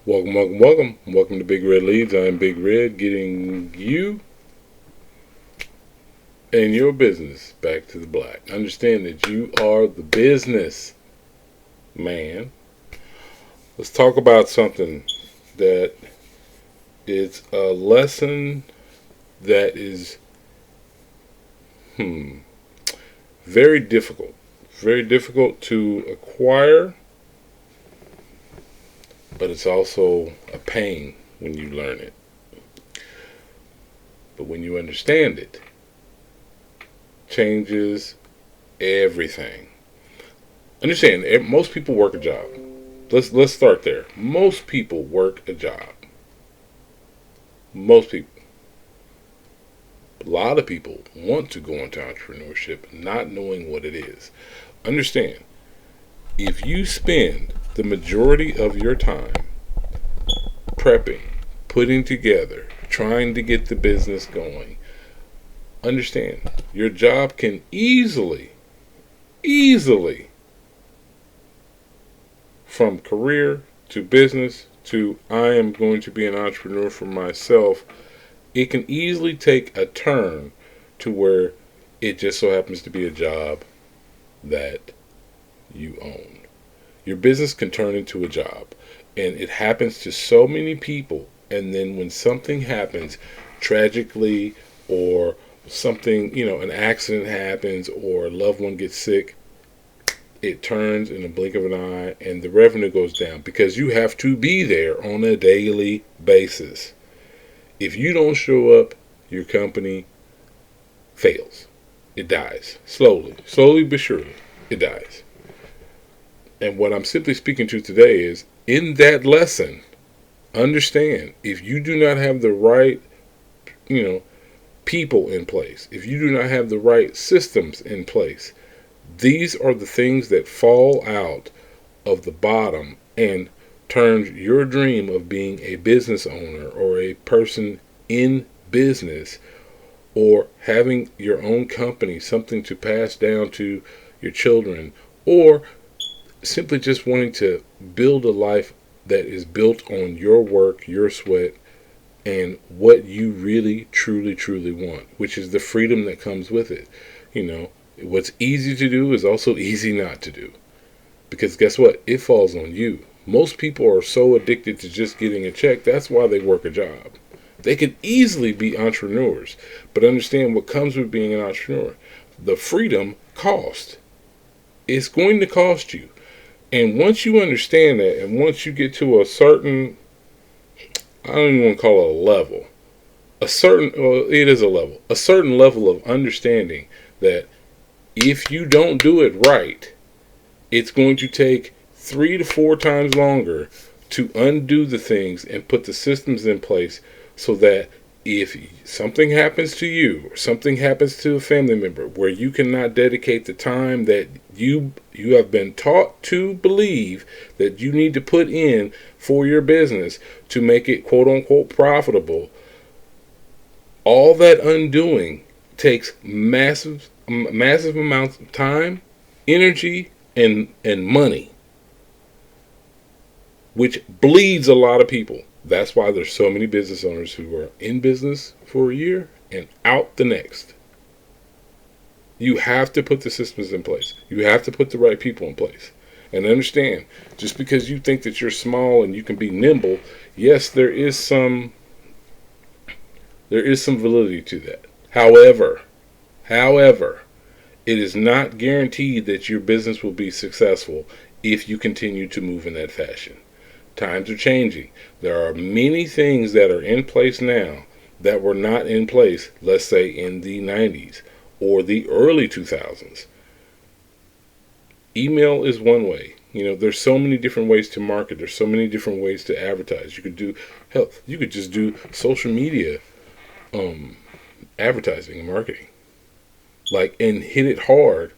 Welcome, welcome, welcome. Welcome to Big Red Leads. I'm Big Red, getting you and your business back to the black. Understand that you are the business man. Let's talk about something that is a lesson that is very difficult. Very difficult to acquire, but it's also a pain when you learn it. But when you understand it, changes everything. Understand, most people work a job. Let's start there. Most people work a job. Most people. A lot of people want to go into entrepreneurship not knowing what it is. Understand, if you spend the majority of your time prepping, putting together, trying to get the business going, understand, your job can easily, from career to business to I am going to be an entrepreneur for myself, it can easily take a turn to where it just so happens to be a job that you own. Your business can turn into a job, and it happens to so many people. And then when something happens tragically, or something, an accident happens, or a loved one gets sick, it turns in a blink of an eye and the revenue goes down because you have to be there on a daily basis. If you don't show up, your company fails. It dies. Slowly but surely, it dies. And what I'm simply speaking to today is, in that lesson, understand, if you do not have the right, people in place, if you do not have the right systems in place, these are the things that fall out of the bottom and turns your dream of being a business owner or a person in business or having your own company, something to pass down to your children, or simply just wanting to build a life that is built on your work, your sweat, and what you really, truly want, which is the freedom that comes with it. What's easy to do is also easy not to do. Because guess what? It falls on you. Most people are so addicted to just getting a check, that's why they work a job. They could easily be entrepreneurs, but understand what comes with being an entrepreneur. The freedom cost. It's going to cost you. And once you understand that, and once you get to a certain, I don't even want to call it a level, it is a level, a certain level of understanding that if you don't do it right, it's going to take 3 to 4 times longer to undo the things and put the systems in place so that if something happens to you or something happens to a family member where you cannot dedicate the time that you have been taught to believe that you need to put in for your business to make it quote unquote profitable, all that undoing takes massive amounts of time, energy, and money, which bleeds a lot of people. That's why there's so many business owners who are in business for a year and out the next. You have to put the systems in place. You have to put the right people in place. And understand, just because you think that you're small and you can be nimble, yes, there is some validity to that. However, it is not guaranteed that your business will be successful if you continue to move in that fashion. Times are changing. There are many things that are in place now that were not in place, let's say, in the 90s or the early 2000s. Email is one way. There's so many different ways to market. There's so many different ways to advertise. You could just do social media advertising and marketing. And hit it hard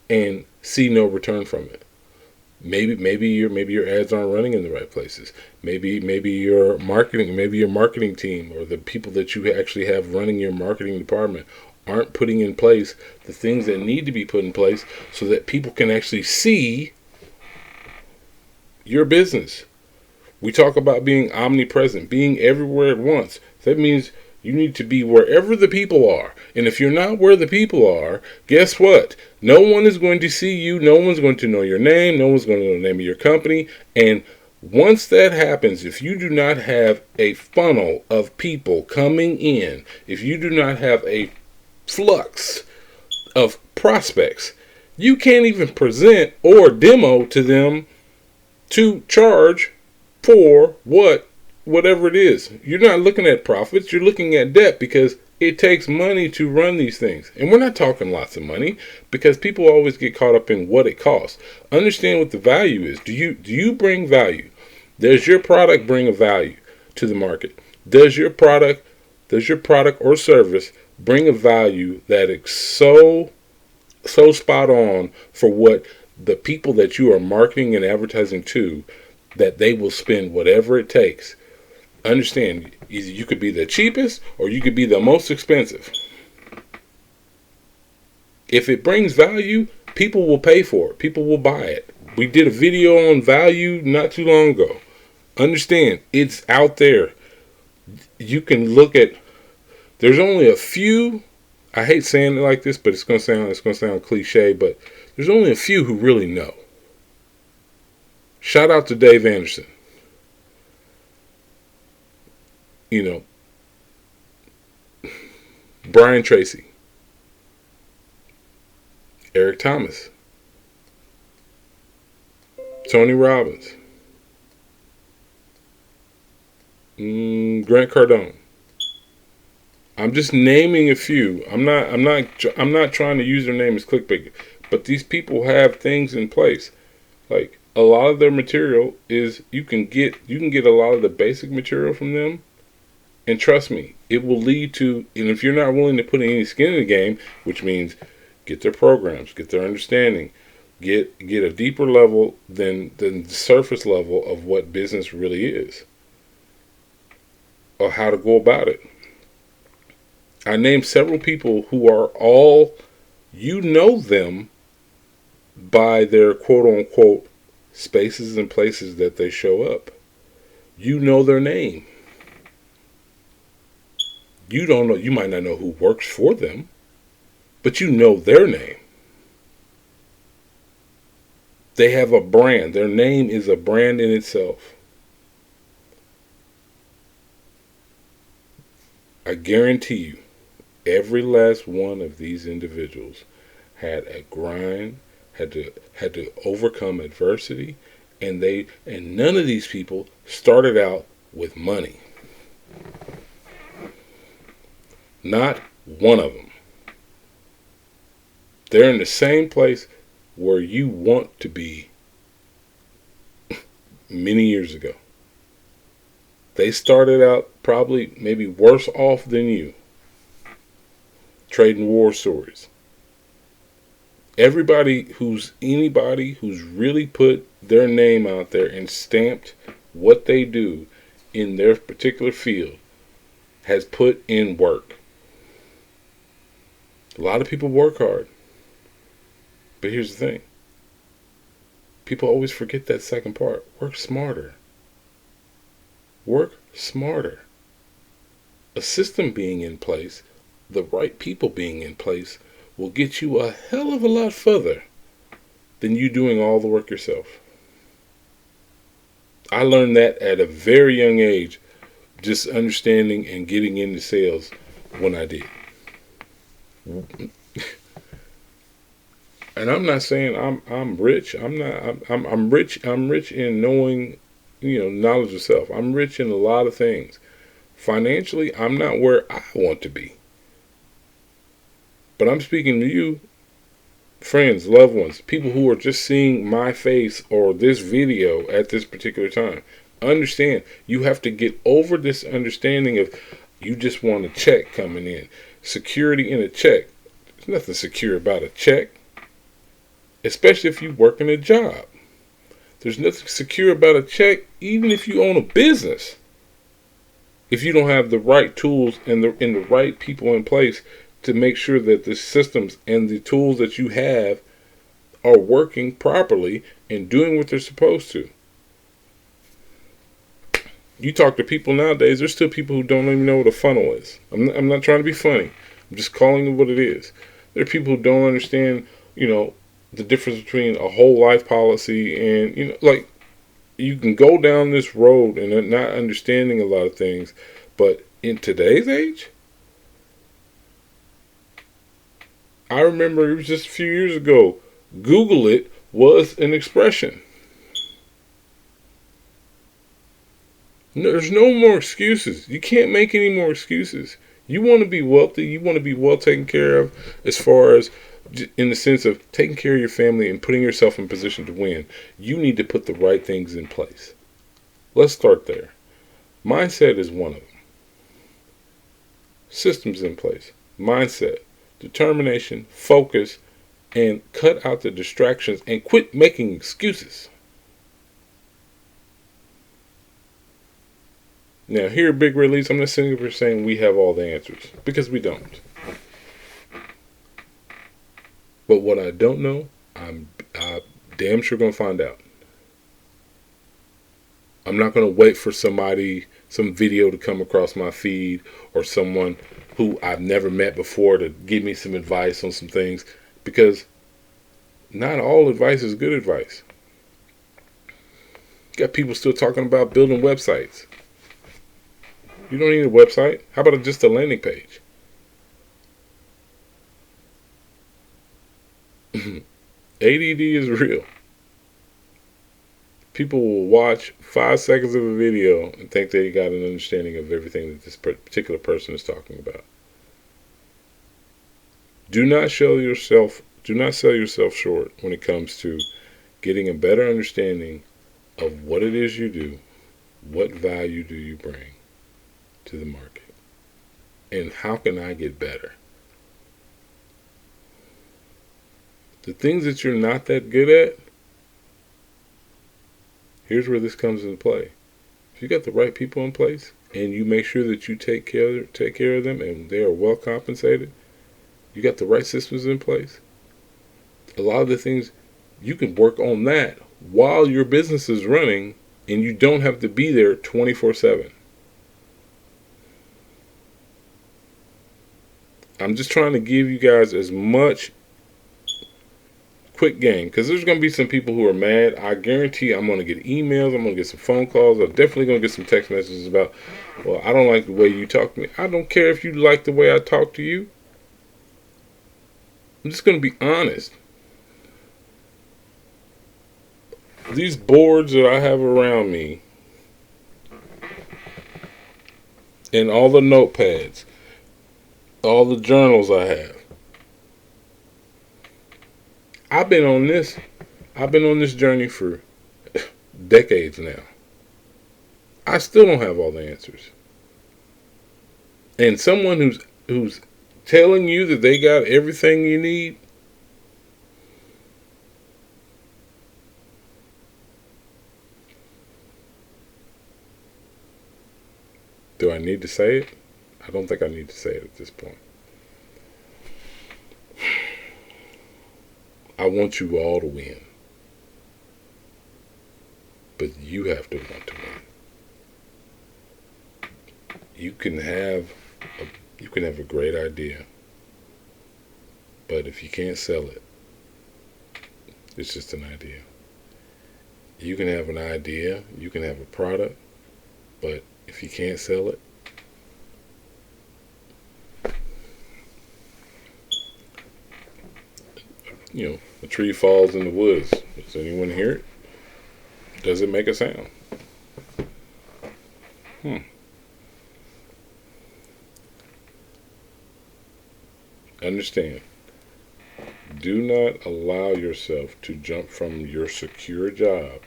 and see no return from it. Maybe your ads aren't running in the right places. Maybe your marketing team or the people that you actually have running your marketing department aren't putting in place the things that need to be put in place so that people can actually see your business. We talk about being omnipresent, being everywhere at once. That means you need to be wherever the people are. And if you're not where the people are, guess what? No one is going to see you. No one's going to know your name. No one's going to know the name of your company. And once that happens, if you do not have a funnel of people coming in, if you do not have a flux of prospects, you can't even present or demo to them to charge for whatever it is. You're not looking at profits, you're looking at debt, because it takes money to run these things. And we're not talking lots of money, because people always get caught up in what it costs. Understand what the value is. Do you bring value? Does your product bring a value to the market? Does your product or service bring a value that is so spot on for what the people that you are marketing and advertising to, that they will spend whatever it takes? Understand, either you could be the cheapest or you could be the most expensive. If it brings value, people will pay for it. People will buy it. We did a video on value not too long ago. Understand, it's out there. You can look at, there's only a few, I hate saying it like this, but it's gonna sound cliche, but there's only a few who really know. Shout out to Dave Anderson. You know, Brian Tracy, Eric Thomas, Tony Robbins, Grant Cardone. I'm just naming a few. I'm not trying to use their name as clickbait, but these people have things in place. Like, a lot of their material is, you can get a lot of the basic material from them, and trust me, it will lead to, and if you're not willing to put any skin in the game, which means get their programs, get their understanding, get a deeper level than the surface level of what business really is, or how to go about it. I named several people who are all, you know them by their quote unquote spaces and places that they show up. You know their name. You don't know, you might not know who works for them, but you know their name. They have a brand. Their name is a brand in itself. I guarantee you, every last one of these individuals had a grind, had to overcome adversity, and none of these people started out with money. Not one of them. They're in the same place where you want to be many years ago. They started out probably maybe worse off than you, trading war stories. Anybody who's really put their name out there and stamped what they do in their particular field has put in work. A lot of people work hard. But here's the thing. People always forget that second part. Work smarter. Work smarter. A system being in place, the right people being in place, will get you a hell of a lot further than you doing all the work yourself. I learned that at a very young age, just understanding and getting into sales when I did. And I'm not saying I'm rich. I'm rich in knowing, knowledge of self. I'm rich in a lot of things. Financially, I'm not where I want to be. But I'm speaking to you, friends, loved ones, people who are just seeing my face or this video at this particular time. Understand, you have to get over this understanding of you just want a check coming in. Security in a check. There's nothing secure about a check. Especially if you work in a job. There's nothing secure about a check, even if you own a business. If you don't have the right tools and the right people in place to make sure that the systems and the tools that you have are working properly and doing what they're supposed to. You talk to people nowadays, there's still people who don't even know what a funnel is. I'm not trying to be funny. I'm just calling it what it is. There are people who don't understand, the difference between a whole life policy and, like, you can go down this road and not understanding a lot of things. But in today's age, I remember it was just a few years ago, Google it was an expression. There's no more excuses. You can't make any more excuses. You want to be wealthy. You want to be well taken care of as far as in the sense of taking care of your family and putting yourself in position to win. You need to put the right things in place. Let's start there. Mindset is one of them. Systems in place. Mindset, determination, focus, and cut out the distractions and quit making excuses. Now, here at Big Red Leads, I'm not sitting here saying we have all the answers, because we don't. But what I don't know, I'm damn sure going to find out. I'm not going to wait for some video to come across my feed, or someone who I've never met before to give me some advice on some things, because not all advice is good advice. You got people still talking about building websites. You don't need a website. How about just a landing page? ADD is real. People will watch 5 seconds of a video and think they got an understanding of everything that this particular person is talking about. Do not sell yourself short when it comes to getting a better understanding of what it is you do, what value do you bring to the market, and how can I get better. The things that you're not that good at, here's where this comes into play. If you got the right people in place and you make sure that you take care of them and they are well compensated, you got the right systems in place, a lot of the things you can work on that while your business is running, and you don't have to be there 24/7. I'm just trying to give you guys as much quick game, because there's going to be some people who are mad. I guarantee I'm going to get emails, I'm going to get some phone calls, I'm definitely going to get some text messages about, well, I don't like the way you talk to me. I don't care if you like the way I talk to you. I'm just going to be honest. These boards that I have around me and all the notepads, all the journals I have, I've been on this journey for decades now. I still don't have all the answers. And someone who's telling you that they got everything you need, do I need to say it? I don't think I need to say it at this point. I want you all to win. But you have to want to win. You can have a great idea, but if you can't sell it, it's just an idea. You can have an idea, you can have a product, but if you can't sell it, a tree falls in the woods. Does anyone hear it? Does it make a sound? Understand. Do not allow yourself to jump from your secure job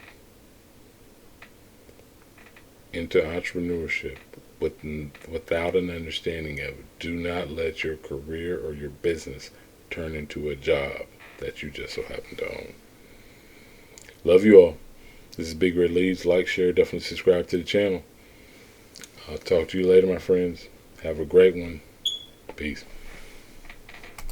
into entrepreneurship without an understanding of it. Do not let your career or your business turn into a job that you just so happen to own. Love you all. This is Big Red Leads. Like, share, definitely subscribe to the channel. I'll talk to you later, my friends. Have a great one. Peace.